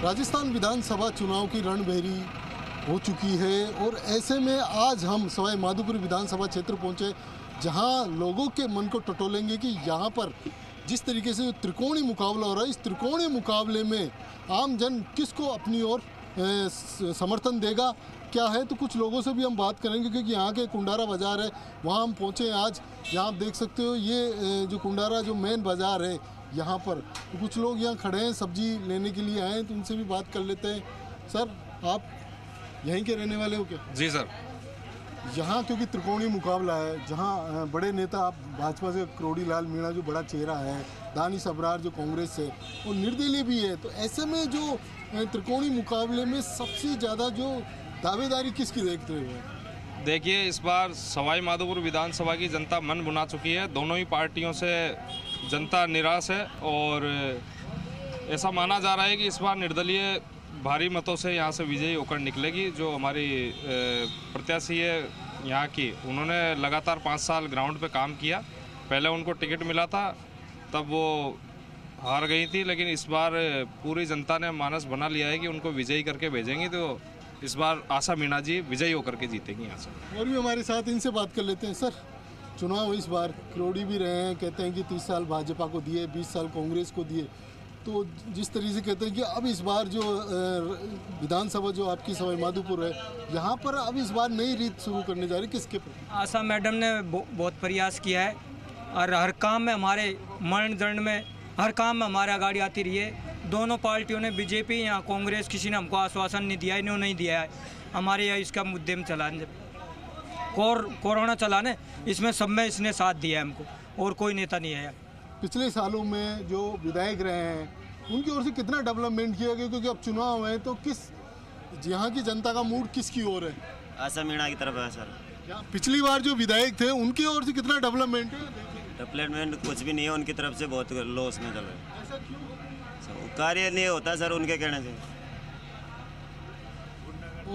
राजस्थान विधानसभा चुनाव की रणभेरी हो चुकी है और ऐसे में आज हम सवाई माधोपुर विधानसभा क्षेत्र पहुंचे, जहां लोगों के मन को टटोलेंगे कि यहां पर जिस तरीके से त्रिकोणीय मुकाबला हो रहा है, इस त्रिकोणीय मुकाबले में आम जन किसको अपनी ओर समर्थन देगा, क्या है। तो कुछ लोगों से भी हम बात करेंगे क्योंकि यहाँ के कुंडारा बाज़ार है, वहाँ हम पहुँचे आज। यहाँ आप देख सकते हो ये जो कुंडारा जो मेन बाज़ार है यहाँ पर, तो कुछ लोग यहाँ खड़े हैं, सब्जी लेने के लिए आए हैं, तो उनसे भी बात कर लेते हैं। सर, आप यहीं के रहने वाले हो क्या? जी सर। यहाँ क्योंकि त्रिकोणीय मुकाबला है, जहाँ बड़े नेता आप भाजपा से करोड़ी लाल मीणा जो बड़ा चेहरा है, दानिश अबरार जो कांग्रेस से, और निर्दलीय भी है, तो ऐसे में जो त्रिकोणीय मुकाबले में सबसे ज़्यादा जो दावेदारी किसकी देखते हुए? देखिए, इस बार सवाई माधोपुर विधानसभा की जनता मन बना चुकी है। दोनों ही पार्टियों से जनता निराश है और ऐसा माना जा रहा है कि इस बार निर्दलीय भारी मतों से यहाँ से विजयी होकर निकलेगी। जो हमारी प्रत्याशी है यहाँ की, उन्होंने लगातार 5 साल ग्राउंड पे काम किया। पहले उनको टिकट मिला था तब वो हार गई थी, लेकिन इस बार पूरी जनता ने मानस बना लिया है कि उनको विजयी करके भेजेंगी। तो इस बार आशा मीणा जी विजयी होकर के जीतेंगी यहाँ से। और भी हमारे साथ, इनसे बात कर लेते हैं। सर, चुनाव इस बार करोड़ी भी रहे हैं, कहते हैं कि 30 साल भाजपा को दिए, 20 साल कांग्रेस को दिए, तो जिस तरीके से कहते हैं कि अब इस बार जो विधानसभा जो आपकी सवाई माधोपुर है, यहाँ पर अब इस बार नई रीत शुरू करने जा रही, किसके पर? आशा मैडम ने बहुत प्रयास किया है और हर काम में हमारे मरण दंड में हर काम में हमारे आगाड़ी आती रही है। दोनों पार्टियों ने, बीजेपी या कांग्रेस, किसी ने हमको आश्वासन नहीं दिया, इन्होंने नहीं दिया है। हमारे यहाँ इसका मुद्दे में चलाने कोरोना चलाने, इसमें सब में इसने साथ दिया है हमको, और कोई नेता नहीं है। पिछले सालों में जो विधायक रहे हैं उनकी ओर से कितना डेवलपमेंट किया गया, क्योंकि अब चुनाव है, तो किस यहाँ की जनता का मूड किसकी ओर है? आशा मीणा की तरफ है सर। पिछली बार जो विधायक थे उनकी ओर से कितना डेवलपमेंट है? डेवलपमेंट कुछ भी नहीं है उनकी तरफ से, बहुत लॉस में चल रहा है। ऐसा क्यों? कार्य नहीं होता सर उनके कहने से।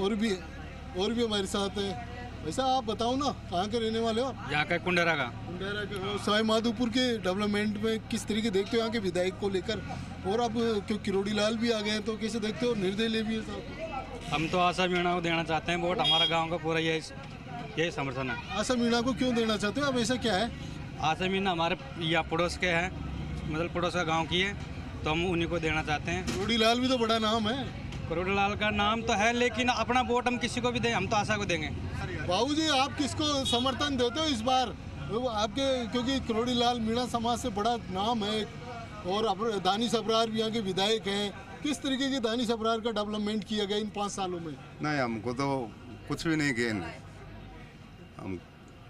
और भी हमारे साथ है। वैसा आप बताओ ना, कहाँ के रहने वाले हो? यहाँ का कुंडारा का। कुंडारा के। सवाई माधोपुर के डेवलपमेंट में किस तरीके देखते हो यहाँ के विधायक को लेकर? और अब क्यों किरोड़ी लाल भी आ गए हैं, तो कैसे देखते हो? निर्दलीय भी है साथ। हम तो आशा मीणा को देना चाहते हैं वोट। हमारा गाँव का पूरा यही समर्थन है। आशा मीणा को क्यों देना चाहते हो? अब ऐसा क्या है? आशा मीणा हमारे या पड़ोस के हैं, मतलब पड़ोस का गाँव की है, तो हम उन्हीं को देना चाहते हैं। करोड़ी लाल भी तो बड़ा नाम है। करोड़ी लाल का नाम तो है, लेकिन अपना वोट हम किसी को भी दें, हम तो आशा को देंगे। बाबूजी, आप किसको समर्थन देते हो इस बार? आपके, क्योंकि करोड़ी लाल मीणा समाज से बड़ा नाम है और दानिश अबरार भी यहाँ के विधायक हैं। किस तरीके के दानिश अबरार का डेवलपमेंट किया गया इन 5 सालों में? नहीं, हमको तो कुछ भी नहीं किए। हम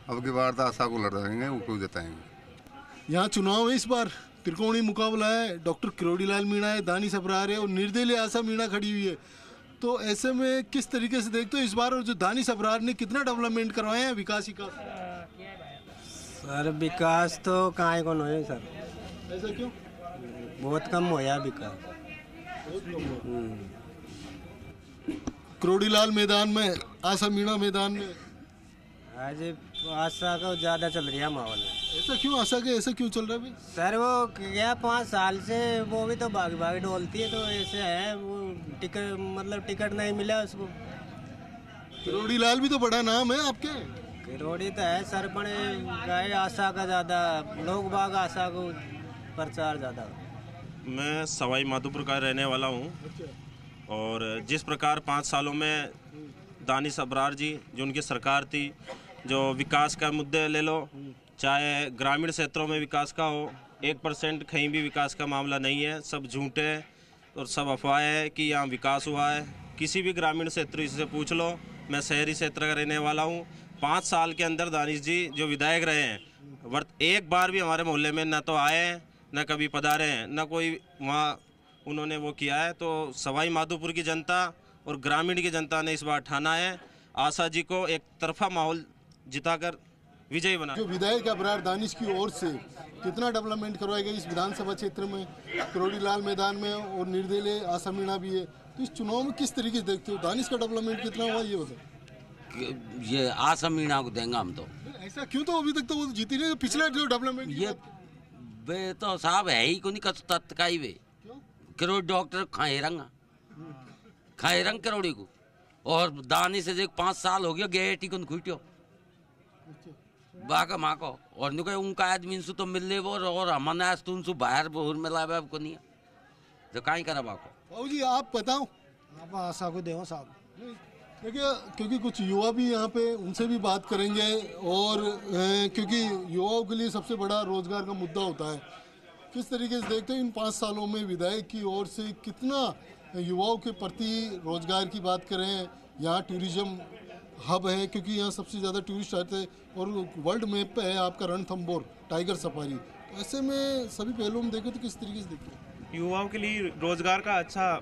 अब की बार तो आशा को लड़ाएंगे, उनको जिताएंगे। यहाँ चुनाव है इस बार, त्रिकोणीय मुकाबला है, डॉक्टर किरोड़ी लाल मीणा है, दानिश अबरार है और निर्दलीय आशा मीणा खड़ी हुई है। तो ऐसे में किस तरीके से देखते हो इस बार? और जो दानिश अबरार ने कितना डेवलपमेंट करवाए हैं, विकास ही का? सर, विकास तो कहाँ को नहीं सर। ऐसा क्यों? बहुत कम होया विकास। किरोड़ी लाल मैदान में, आशा मीणा मैदान में। आज आशा का ज़्यादा चल रही है माहौल। ऐसा क्यों? आशा के ऐसा क्यों चल रहा है? सर, वो क्या 5 साल से वो भी तो भाग डोलती है, तो ऐसे है। वो टिकट नहीं मिला उसको। किरोड़ी लाल भी तो बड़ा नाम है आपके। किरोड़ी तो है सर, पर गए आशा का ज़्यादा, लोग बाग आशा को प्रचार ज़्यादा। मैं सवाई माधोपुर का रहने वाला हूँ और जिस प्रकार 5 सालों में दानिश अबरार जी, जो उनकी सरकार थी, जो विकास का मुद्दे ले लो, चाहे ग्रामीण क्षेत्रों में विकास का हो, 1% कहीं भी विकास का मामला नहीं है। सब झूठे और सब अफवाह है कि यहाँ विकास हुआ है। किसी भी ग्रामीण क्षेत्र से पूछ लो। मैं शहरी क्षेत्र का रहने वाला हूँ। 5 साल के अंदर दानिश जी जो विधायक रहे हैं, एक बार भी हमारे मोहल्ले में न तो आए हैं, न कभी पधारे हैं, न कोई वहाँ उन्होंने वो किया है। तो सवाई माधोपुर की जनता और ग्रामीण की जनता ने इस बार ठाना है आशा जी को एक तरफा माहौल जिताकर विजयी बना। जो विधायक अबरार दानिश की ओर से कितना डेवलपमेंट करवाया गया इस विधानसभा क्षेत्र में, करोड़ी लाल मैदान में, और निर्दलीय आशा मीणा भी है, तो इस चुनाव में किस तरीके से देखते हो? दानिश का डेवलपमेंट कितना हुआ ये बताओ। ये आशा मीणा को देंगे हम तो। ऐसा क्यों? तो अभी तक तो वो जीती नहीं। पिछला जो डेवलपमेंट ये वे तो साहब है ही को नहीं, तत्काई वे करोड़ डॉक्टर खाए रंगा खाए रंग करोड़ी को। और दानी से देख 5 साल हो गया गए टिकन खुटियो बाका माँ को और नुके उनका आदमी से तो मिल ले वो और हमने आज तुम से बाहर बोर मिला है आपको नहीं जो काई करा बाको। बाबू जी आप बताओ। आप आशा को देव साहब देखिए क्योंकि कुछ युवा भी यहाँ पे उनसे भी बात करेंगे और क्योंकि युवाओं के लिए सबसे बड़ा रोजगार का मुद्दा होता है। किस तरीके से देखते हैं इन 5 सालों में विधायक की ओर से कितना युवाओं के प्रति रोजगार की बात करें। यहाँ टूरिज्म हब है क्योंकि यहाँ सबसे ज़्यादा टूरिस्ट आते हैं और वर्ल्ड मैप पे है आपका रणथंबोर टाइगर सफारी। ऐसे में सभी पहलुओं में देखें तो किस तरीके से देखते हैं युवाओं के लिए रोजगार का अच्छा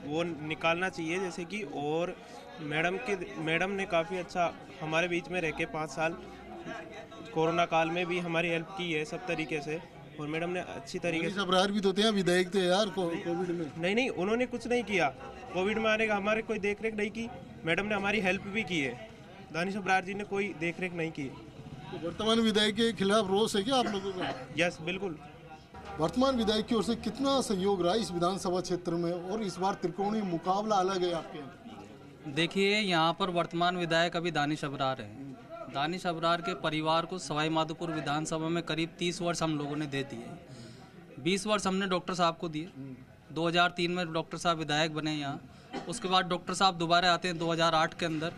वो निकालना चाहिए जैसे कि। और मैडम ने काफ़ी अच्छा हमारे बीच में रह के 5 साल कोरोना काल में भी हमारी हेल्प की है सब तरीके से। और मैडम ने अच्छी तरीके से अबरार भी तो थे विधायक थे यार कोविड में। नहीं उन्होंने कुछ नहीं किया कोविड में आने का हमारे कोई देख रेख नहीं की। मैडम ने हमारी हेल्प भी की है। दानिश अबरार जी ने कोई देख रेख नहीं की। तो वर्तमान विधायक के खिलाफ रोष है क्या आप लोगों का? यस बिल्कुल। वर्तमान विधायक की ओर से कितना सहयोग रहा इस विधानसभा क्षेत्र में और इस बार त्रिकोणीय मुकाबला अलग है आपके? देखिए यहाँ पर वर्तमान विधायक अभी दानिश अबरार है। दानिश अबरार के परिवार को सवाई माधोपुर विधानसभा में करीब 30 वर्ष हम लोगों ने दे दिए। 20 वर्ष हमने डॉक्टर साहब को दिए। 2003 में डॉक्टर साहब विधायक बने यहाँ। उसके बाद डॉक्टर साहब दोबारा आते हैं 2008 के अंदर।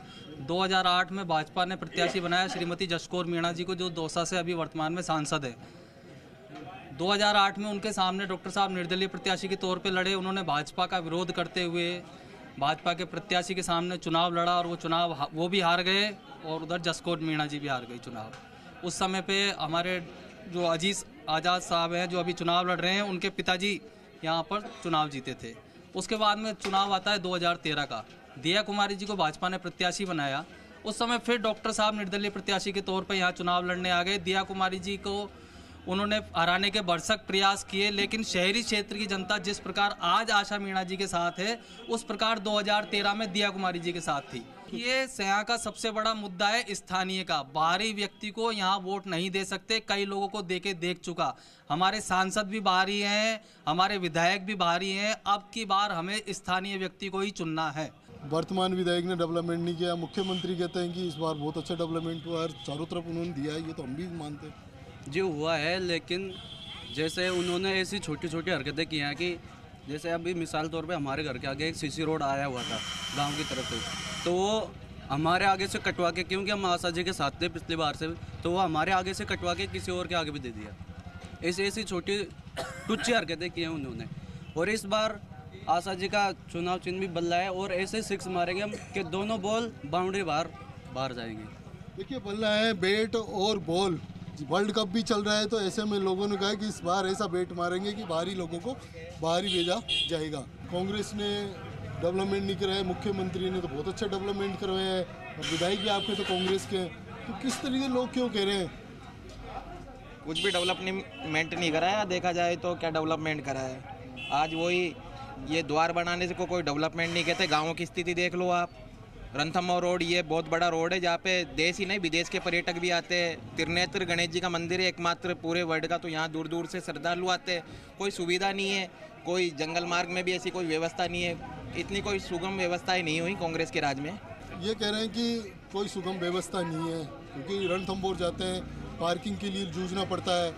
2008 में भाजपा ने प्रत्याशी बनाया श्रीमती जसकौर मीणा जी को जो दौसा से अभी वर्तमान में सांसद है। 2008 में उनके सामने डॉक्टर साहब निर्दलीय प्रत्याशी के तौर पे लड़े। उन्होंने भाजपा का विरोध करते हुए भाजपा के प्रत्याशी के सामने चुनाव लड़ा और वो चुनाव वो भी हार गए और उधर जसकौर मीणा जी भी हार गई चुनाव। उस समय पे हमारे जो अजीज आज़ाद साहब हैं जो अभी चुनाव लड़ रहे हैं उनके पिताजी यहाँ पर चुनाव जीते थे। उसके बाद में चुनाव आता है 2013 का। दिया कुमारी जी को भाजपा ने प्रत्याशी बनाया। उस समय फिर डॉक्टर साहब निर्दलीय प्रत्याशी के तौर पर यहाँ चुनाव लड़ने आ गए। दिया कुमारी जी को उन्होंने हराने के भरसक प्रयास किए लेकिन शहरी क्षेत्र की जनता जिस प्रकार आज आशा मीणा जी के साथ है उस प्रकार 2013 में दिया कुमारी जी के साथ थी। ये यहाँ का सबसे बड़ा मुद्दा है स्थानीय का। बाहरी व्यक्ति को यहाँ वोट नहीं दे सकते। कई लोगों को देके देख चुका। हमारे सांसद भी बाहरी हैं, हमारे विधायक भी बाहरी हैं। अब की बार हमें स्थानीय व्यक्ति को ही चुनना है। वर्तमान विधायक ने डेवलपमेंट नहीं किया। मुख्यमंत्री कहते हैं कि इस बार बहुत अच्छा डेवलपमेंट हुआ है, चारों तरफ उन्होंने दिया है। ये तो हम भी मानते हैं जो हुआ है, लेकिन जैसे उन्होंने ऐसी छोटी छोटी हरकतें की हैं कि जैसे अभी मिसाल तौर पे हमारे घर के आगे एक सीसी रोड आया हुआ था गांव की तरफ से, तो वो हमारे आगे से कटवा के, क्योंकि हम आशा जी के साथ थे पिछली बार से, तो वो हमारे आगे से कटवा के किसी और के आगे भी दे दिया। ऐसी छोटी टुच्ची हरकतें की हैं उन्होंने। और इस बार आशा जी का चुनाव चिन्ह भी बदला है और ऐसे 6 मारेंगे हम कि दोनों बॉल बाउंड्री बाहर जाएंगे। देखिए बल्ला है बैट और बॉल। वर्ल्ड कप भी चल रहा है तो ऐसे में लोगों ने कहा कि इस बार ऐसा बैट मारेंगे कि बाहरी लोगों को बाहर ही भेजा जाएगा। कांग्रेस ने डेवलपमेंट नहीं कराया, मुख्यमंत्री ने तो बहुत अच्छा डेवलपमेंट करवाया है और विधायक भी आपके तो कांग्रेस के। तो किस तरीके लोग क्यों कह रहे हैं? कुछ भी डेवलपमेंट नहीं कराया। देखा जाए तो क्या डेवलपमेंट कराया? आज वही ये द्वार बनाने से कोई डेवलपमेंट नहीं कहते। गाँवों की स्थिति देख लो आप। रणथंबोर रोड ये बहुत बड़ा रोड है जहाँ पे देश ही नहीं विदेश के पर्यटक भी आते हैं। त्रिनेत्र गणेश जी का मंदिर है एकमात्र पूरे वर्ल्ड का, तो यहाँ दूर दूर से श्रद्धालु आते हैं। कोई सुविधा नहीं है, कोई जंगल मार्ग में भी ऐसी कोई व्यवस्था नहीं है। इतनी कोई सुगम व्यवस्थाएं नहीं हुई कांग्रेस के राज में। ये कह रहे हैं कि कोई सुगम व्यवस्था नहीं है क्योंकि रणथंबोर जाते हैं, पार्किंग के लिए जूझना पड़ता है,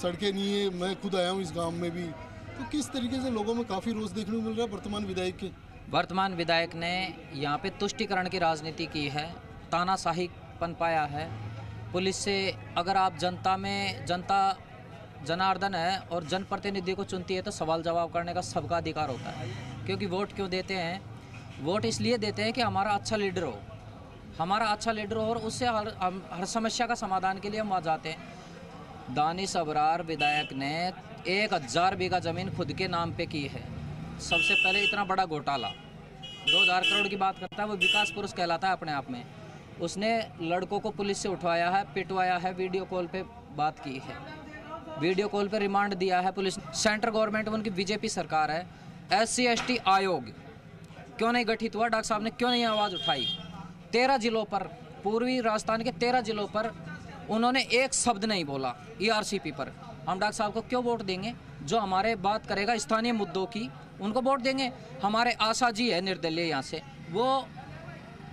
सड़कें नहीं है। मैं खुद आया हूँ इस गाँव में भी। तो किस तरीके से लोगों में काफ़ी रोष देखने को मिल रहा है वर्तमान विधायक के। वर्तमान विधायक ने यहाँ पे तुष्टिकरण की राजनीति की है, तानाशाही पनपाया है। पुलिस से अगर आप जनता जनार्दन है और जनप्रतिनिधि को चुनती है तो सवाल जवाब करने का सबका अधिकार होता है। क्योंकि वोट क्यों देते हैं? वोट इसलिए देते हैं कि हमारा अच्छा लीडर हो और उससे हर समस्या का समाधान के लिए हम वहाँ जाते हैं। दानिश अबरार विधायक ने 1000 बीघा ज़मीन खुद के नाम पे की है। सबसे पहले इतना बड़ा घोटाला 2000 करोड़ की बात करता है, वो विकास पुरुष कहलाता है अपने आप में। उसने लड़कों को पुलिस से उठवाया है, पिटवाया है, वीडियो कॉल पे बात की है, वीडियो कॉल पे रिमांड दिया है पुलिस। सेंट्रल गवर्नमेंट में उनकी बीजेपी सरकार है। SC/ST आयोग क्यों नहीं गठित हुआ? डॉक्टर साहब ने क्यों नहीं आवाज़ उठाई? 13 जिलों पर, पूर्वी राजस्थान के 13 जिलों पर उन्होंने एक शब्द नहीं बोला ERCP पर। हम डॉक्टर साहब को क्यों वोट देंगे जो हमारे बात करेगा स्थानीय मुद्दों की, उनको वोट देंगे। हमारे आशा जी है निर्दलीय यहाँ से, वो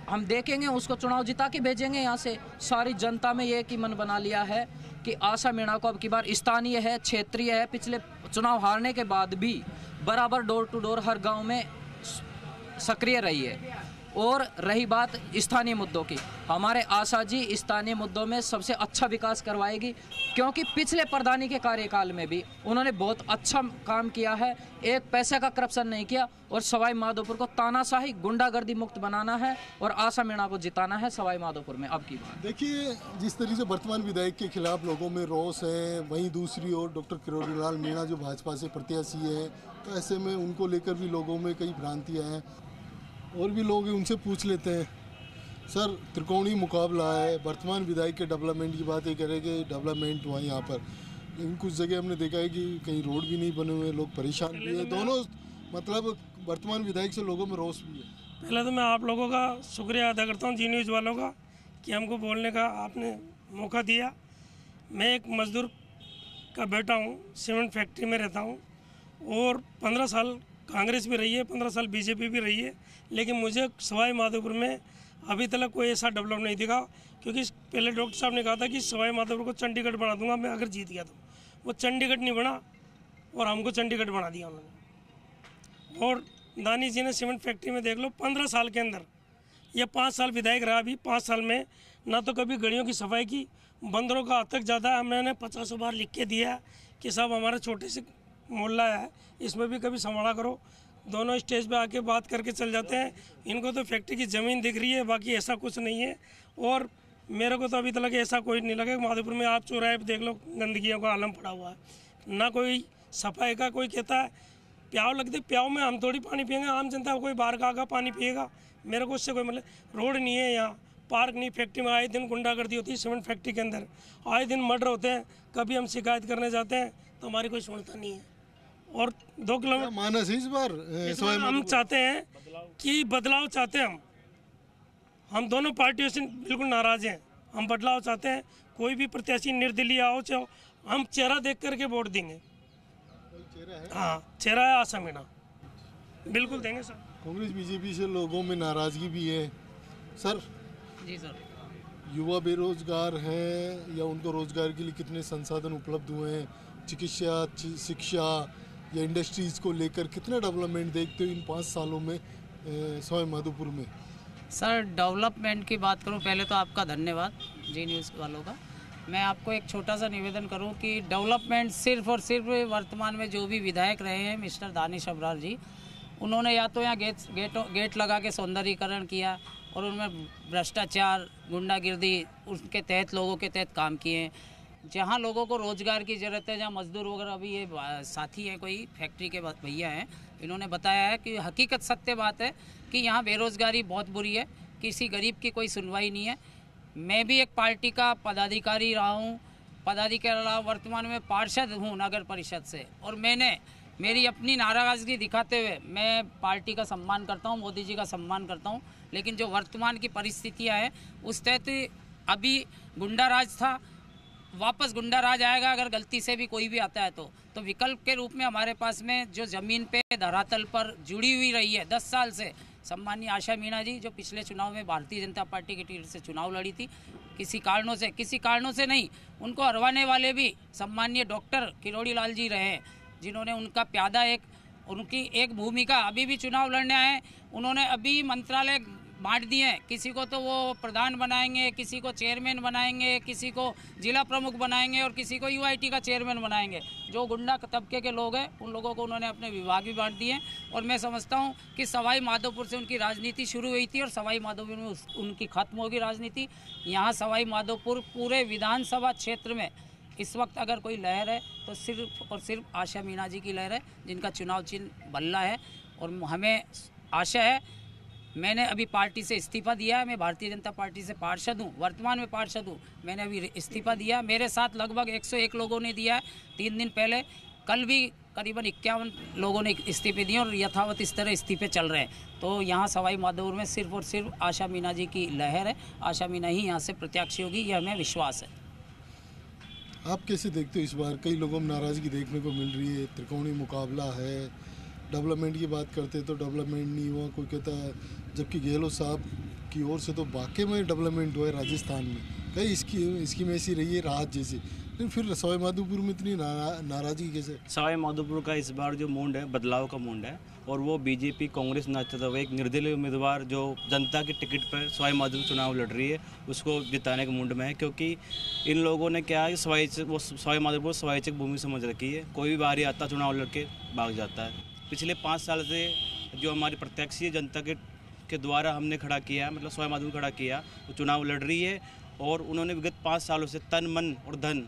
हम देखेंगे, उसको चुनाव जिता के भेजेंगे यहाँ से। सारी जनता में ये कि मन बना लिया है कि आशा मीणा को अब की बार स्थानीय है, क्षेत्रीय है, पिछले चुनाव हारने के बाद भी बराबर डोर टू डोर हर गांव में सक्रिय रही है। और रही बात स्थानीय मुद्दों की, हमारे आशा जी स्थानीय मुद्दों में सबसे अच्छा विकास करवाएगी, क्योंकि पिछले प्रधानी के कार्यकाल में भी उन्होंने बहुत अच्छा काम किया है, एक पैसे का करप्शन नहीं किया। और सवाई माधोपुर को तानाशाही गुंडागर्दी मुक्त बनाना है और आशा मीणा को जिताना है सवाई माधोपुर में। अब की बात देखिए, जिस तरीके से वर्तमान विधायक के खिलाफ लोगों में रोष है, वहीं दूसरी ओर डॉक्टर किरोड़ीलाल मीणा जो भाजपा से प्रत्याशी है, तो ऐसे में उनको लेकर भी लोगों में कई भ्रांतियाँ हैं। और भी लोग उनसे पूछ लेते हैं। सर, त्रिकोणीय मुकाबला है, वर्तमान विधायक के डेवलपमेंट की बात ये करेंगे, डेवलपमेंट हुआ यहाँ पर, लेकिन कुछ जगह हमने देखा है कि कहीं रोड भी नहीं बने हुए, लोग परेशान भी है। दोनों मतलब वर्तमान विधायक से लोगों में रोष भी है। पहले तो मैं आप लोगों का शुक्रिया अदा करता हूँ, जी न्यूज़ वालों का, कि हमको बोलने का आपने मौका दिया। मैं एक मजदूर का बेटा हूँ, सीमेंट फैक्ट्री में रहता हूँ और 15 साल कांग्रेस भी रही है, 15 साल बीजेपी भी रही है, लेकिन मुझे सवाई माधोपुर में अभी तक कोई ऐसा डेवलप नहीं दिखा। क्योंकि पहले डॉक्टर साहब ने कहा था कि सवाई माधोपुर को चंडीगढ़ बना दूंगा मैं अगर जीत गया तो, वो चंडीगढ़ नहीं बना और हमको चंडीगढ़ बना दिया उन्होंने। और दानी जी ने सीमेंट फैक्ट्री में देख लो, 15 साल के अंदर, ये 5 साल विधायक रहा, अभी 5 साल में ना तो कभी गलियों की सफाई की, बंदरों का आतंक ज़्यादा है। हमने 50 बार लिख के दिया कि साहब हमारे छोटे से मोहल्ला है, इसमें भी कभी संभाला करो। दोनों स्टेज पे आके बात करके चल जाते हैं। इनको तो फैक्ट्री की ज़मीन दिख रही है, बाकी ऐसा कुछ नहीं है। और मेरे को तो अभी तक ऐसा कोई नहीं लगा। माधोपुर में आप चौराहे पे देख लो, गंदगियों का आलम पड़ा हुआ है, ना कोई सफाई का। कोई कहता है प्याव लगते, प्याव में हम थोड़ी पानी पिएंगे, आम जनता कोई बाहर का आगा पानी पिएगा। मेरे को उससे कोई मतलब, रोड नहीं है यहाँ, पार्क नहीं, फैक्ट्री में आए दिन गुंडागर्दी होती है, सीमेंट फैक्ट्री के अंदर आए दिन मर्डर होते हैं। कभी हम शिकायत करने जाते हैं तो हमारी कोई सुनता नहीं है। और 2 किलोमीटर मानस इस बार हम चाहते हैं कि बदलाव चाहते हैं हम दोनों पार्टियों से बिल्कुल नाराज हैं। हम बदलाव चाहते हैं, कोई भी प्रत्याशी निर्दलीय आओ चाहो, हम चेहरा देख करके वोट देंगे। हाँ, चेहरा है आशा मीणा, बिल्कुल देंगे सर। कांग्रेस बीजेपी से लोगों में नाराजगी भी है। सर जी सर, युवा बेरोजगार हैं या उनको रोजगार के लिए कितने संसाधन उपलब्ध हुए हैं, चिकित्सा, शिक्षा या इंडस्ट्रीज़ को लेकर कितना डेवलपमेंट देखते हो इन 5 सालों में सवाई माधोपुर में? सर, डेवलपमेंट की बात करूं, पहले तो आपका धन्यवाद जी न्यूज़ वालों का। मैं आपको एक छोटा सा निवेदन करूं कि डेवलपमेंट सिर्फ और सिर्फ वर्तमान में जो भी विधायक रहे हैं मिस्टर दानिश अबरार जी, उन्होंने या तो यहाँ गेट लगा के सौंदर्यीकरण किया और उनमें भ्रष्टाचार, गुंडागिर्दी उसके तहत लोगों के तहत काम किए हैं। जहाँ लोगों को रोज़गार की ज़रूरत है, जहाँ मजदूर वगैरह, अभी ये साथी हैं कोई फैक्ट्री के भैया हैं, इन्होंने बताया है कि हकीकत सत्य बात है कि यहाँ बेरोज़गारी बहुत बुरी है, किसी गरीब की कोई सुनवाई नहीं है। मैं भी एक पार्टी का पदाधिकारी रहा हूँ, पदाधिकारी रहा, वर्तमान में पार्षद हूँ नगर परिषद से, और मैंने मेरी अपनी नाराज़गी दिखाते हुए मैं पार्टी का सम्मान करता हूँ, मोदी जी का सम्मान करता हूँ, लेकिन जो वर्तमान की परिस्थितियाँ हैं उस तहत अभी गुंडा राज था, वापस गुंडा राज आएगा अगर गलती से भी कोई भी आता है तो विकल्प के रूप में हमारे पास में जो ज़मीन पे धरातल पर जुड़ी हुई रही है 10 साल से, सम्मानीय आशा मीणा जी, जो पिछले चुनाव में भारतीय जनता पार्टी की टिकट से चुनाव लड़ी थी, किसी कारणों से नहीं, उनको हरवाने वाले भी सम्मानीय डॉक्टर किरोड़ीलाल जी रहे, जिन्होंने उनका प्यादा उनकी एक भूमिका, अभी भी चुनाव लड़ने आए, उन्होंने अभी मंत्रालय बांट दिए हैं। किसी को तो वो प्रधान बनाएंगे, किसी को चेयरमैन बनाएंगे, किसी को जिला प्रमुख बनाएंगे और किसी को यूआईटी का चेयरमैन बनाएंगे। जो गुंडा तबके के लोग हैं उन लोगों को उन्होंने अपने विभाग भी बांट दिए। और मैं समझता हूँ कि सवाई माधोपुर से उनकी राजनीति शुरू हुई थी और सवाई माधोपुर में उनकी खत्म होगी राजनीति। यहाँ सवाई माधोपुर पूरे विधानसभा क्षेत्र में इस वक्त अगर कोई लहर है तो सिर्फ और सिर्फ आशा मीणा जी की लहर है, जिनका चुनाव चिन्ह बल्ला है। और हमें आशा है, मैंने अभी पार्टी से इस्तीफा दिया है, मैं भारतीय जनता पार्टी से पार्षद हूँ, वर्तमान में पार्षद हूँ, मैंने अभी इस्तीफा दिया। मेरे साथ लगभग 101 लोगों ने दिया है 3 दिन पहले, कल भी करीबन 51 लोगों ने इस्तीफे दिए और यथावत इस तरह इस्तीफे चल रहे हैं। तो यहाँ सवाई माधोपुर में सिर्फ और सिर्फ आशा मीणा जी की लहर है, आशा मीणा ही यहाँ से प्रत्याशी होगी, यह हमें विश्वास है। आप कैसे देखते हो इस बार? कई लोगों में नाराज़गी देखने को मिल रही है, त्रिकोणीय मुकाबला है, डेवलपमेंट की बात करते तो डेवलपमेंट नहीं हुआ, कोई कहता है, जबकि गहलोत साहब की ओर से तो वाकई में डेवलपमेंट हुआ है राजस्थान में, कई इसकी में ऐसी रही है राहत जैसी, लेकिन फिर सवाई माधोपुर में इतनी नाराज़गी कैसे? सवाई माधोपुर का इस बार जो मूड है बदलाव का मूड है, और वो बीजेपी कांग्रेस ना चाहता हुआ एक निर्दलीय उम्मीदवार जो जनता की टिकट पर सवाई माधोपुर चुनाव लड़ रही है उसको जिताने के मूड में है, क्योंकि इन लोगों ने क्या है सवाई माधोपुर सवाईचक भूमि समझ रखी है। कोई भी बाहरी आता चुनाव लड़के भाग जाता है। पिछले 5 साल से जो हमारी प्रत्याशी जनता के द्वारा हमने खड़ा किया, मतलब सवाई माधोपुर खड़ा किया, वो चुनाव लड़ रही है, और उन्होंने विगत 5 सालों से तन मन और धन,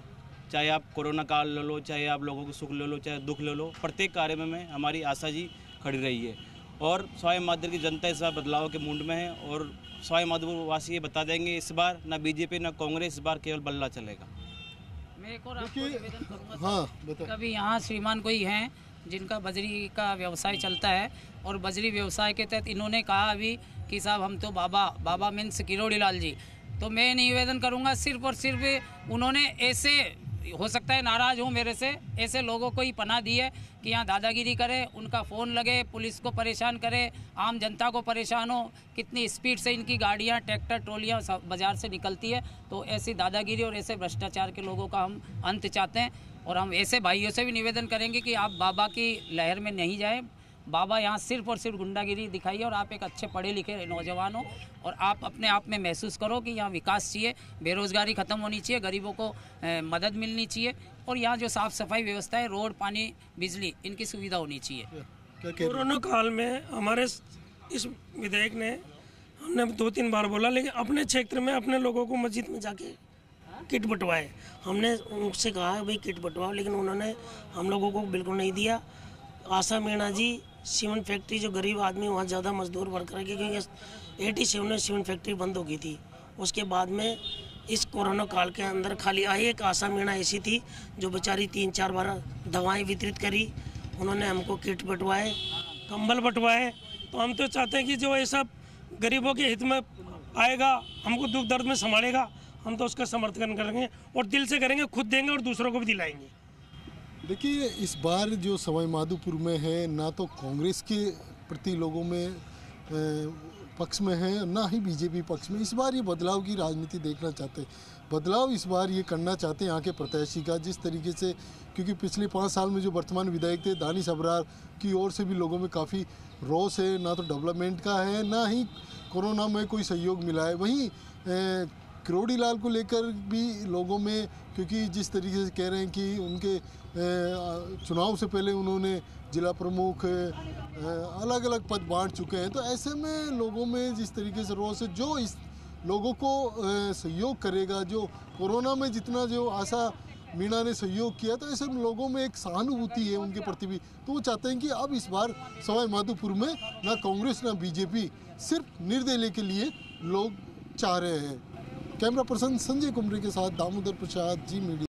चाहे आप कोरोना काल ले लो, चाहे आप लोगों को सुख ले लो, चाहे दुख ले लो, प्रत्येक कार्य में हमारी आशा जी खड़ी रही है। और सवाई माधोपुर की जनता इस बार बदलाव के मूड में है, और सवाई माधोपुर वासी ये बता देंगे इस बार ना बीजेपी ना कांग्रेस, इस बार केवल बल्ला चलेगा। मैं एक और आपको निवेदन करूँगा, कभी यहाँ श्रीमान कोई हैं जिनका बजरी का व्यवसाय चलता है, और बजरी व्यवसाय के तहत इन्होंने कहा अभी कि साहब हम तो बाबा मीन्स किरोड़ी लाल जी, तो मैं निवेदन करूँगा सिर्फ और सिर्फ उन्होंने ऐसे, हो सकता है नाराज़ हूँ मेरे से, ऐसे लोगों को ही पनाह दी है कि यहाँ दादागिरी करे, उनका फ़ोन लगे, पुलिस को परेशान करे, आम जनता को परेशान हो, कितनी स्पीड से इनकी गाड़ियाँ, ट्रैक्टर, ट्रॉलियाँ बाज़ार से निकलती है। तो ऐसी दादागिरी और ऐसे भ्रष्टाचार के लोगों का हम अंत चाहते हैं, और हम ऐसे भाइयों से भी निवेदन करेंगे कि आप बाबा की लहर में नहीं जाएं। बाबा यहाँ सिर्फ और सिर्फ गुंडागिरी दिखाइए, और आप एक अच्छे पढ़े लिखे नौजवान हो, और आप अपने आप में महसूस करो कि यहाँ विकास चाहिए, बेरोज़गारी ख़त्म होनी चाहिए, गरीबों को मदद मिलनी चाहिए, और यहाँ जो साफ़ सफाई व्यवस्था है, रोड, पानी, बिजली, इनकी सुविधा होनी चाहिए। कोरोना काल में हमारे इस विधायक ने, हमने 2-3 बार बोला, लेकिन अपने क्षेत्र में अपने लोगों को मस्जिद में जाके किट बंटवाए। हमने उनसे कहा भाई किट बंटवाओ, लेकिन उन्होंने हम लोगों को बिल्कुल नहीं दिया। आशा मीणा जी, सीमेंट फैक्ट्री, जो गरीब आदमी वहाँ ज़्यादा मजदूर वर्क कर, क्योंकि 87 में सीमेंट फैक्ट्री बंद हो गई थी। उसके बाद में इस कोरोना काल के अंदर खाली आई एक आशा मीणा ऐसी थी जो बेचारी 3-4 बार दवाएं वितरित करी, उन्होंने हमको किट बंटवाए, कंबल बंटवाए। तो हम तो चाहते हैं कि जो ये सब गरीबों के हित में आएगा, हमको दुख दर्द में संभालेगा, हम तो उसका समर्थन करेंगे, और दिल से करेंगे, खुद देंगे और दूसरों को भी दिलाएंगे। देखिए, इस बार जो सवाई माधोपुर में है, ना तो कांग्रेस के प्रति लोगों में पक्ष में है, ना ही बीजेपी पक्ष में। इस बार ये बदलाव की राजनीति देखना चाहते हैं, बदलाव इस बार ये करना चाहते हैं यहाँ के प्रत्याशी का, जिस तरीके से, क्योंकि पिछले 5 साल में जो वर्तमान विधायक थे दानिश अबरार की ओर से भी लोगों में काफ़ी रोष है, ना तो डेवलपमेंट का है, ना ही कोरोना में कोई सहयोग मिला है। वहीं किरोड़ी लाल को लेकर भी लोगों में, क्योंकि जिस तरीके से कह रहे हैं कि उनके चुनाव से पहले उन्होंने जिला प्रमुख अलग अलग पद बांट चुके हैं, तो ऐसे में लोगों में जिस तरीके से रोष है, जो इस लोगों को सहयोग करेगा, जो कोरोना में जितना जो आशा मीणा ने सहयोग किया, तो ऐसे लोगों में एक सहानुभूति है उनके प्रति भी। तो वो चाहते हैं कि अब इस बार सवाई माधोपुर में ना कांग्रेस ना बीजेपी, सिर्फ निर्दलीय के लिए लोग चाह रहे हैं। कैमरा पर्सन संजय कुमरे के साथ दामोदर प्रसाद, जी मीडिया।